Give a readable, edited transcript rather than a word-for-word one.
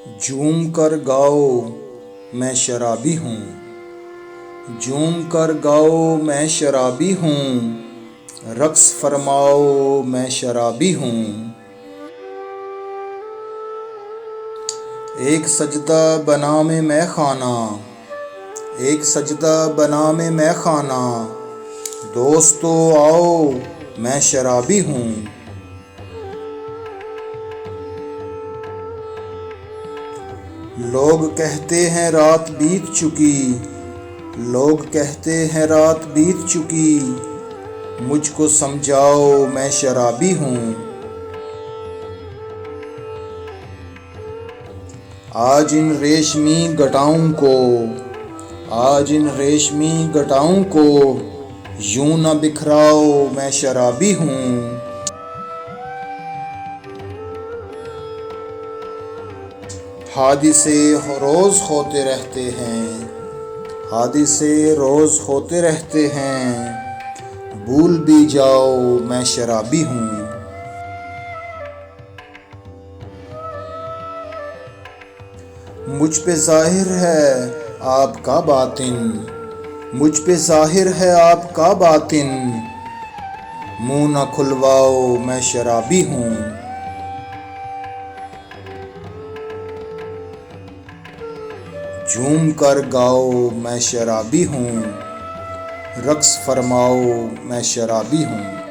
झूम कर गाओ मैं शराबी हूँ, झूम कर गाओ मैं शराबी हूँ, रक्स फरमाओ मैं शराबी हूँ। एक सजदा बना में मैं खाना, एक सजदा बना में मैं खाना, दोस्तों आओ मैं शराबी हूँ। लोग कहते हैं रात बीत चुकी, लोग कहते हैं रात बीत चुकी, मुझको समझाओ मैं शराबी हूँ। आज इन रेशमी घटाओं को, आज इन रेशमी घटाओं को यूं न बिखराओ मैं शराबी हूँ। हादिसे रोज़ होते रहते हैं, हादिसे रोज़ होते रहते हैं, भूल भी जाओ मैं शराबी हूँ। मुझ पे ज़ाहिर है आपका बातिन, मुझ पे ज़ाहिर है आपका बातिन, मुँह न खुलवाओ मैं शराबी हूँ। झूम कर गाओ मैं शराबी हूँ, रक्स फरमाओ मैं शराबी हूँ।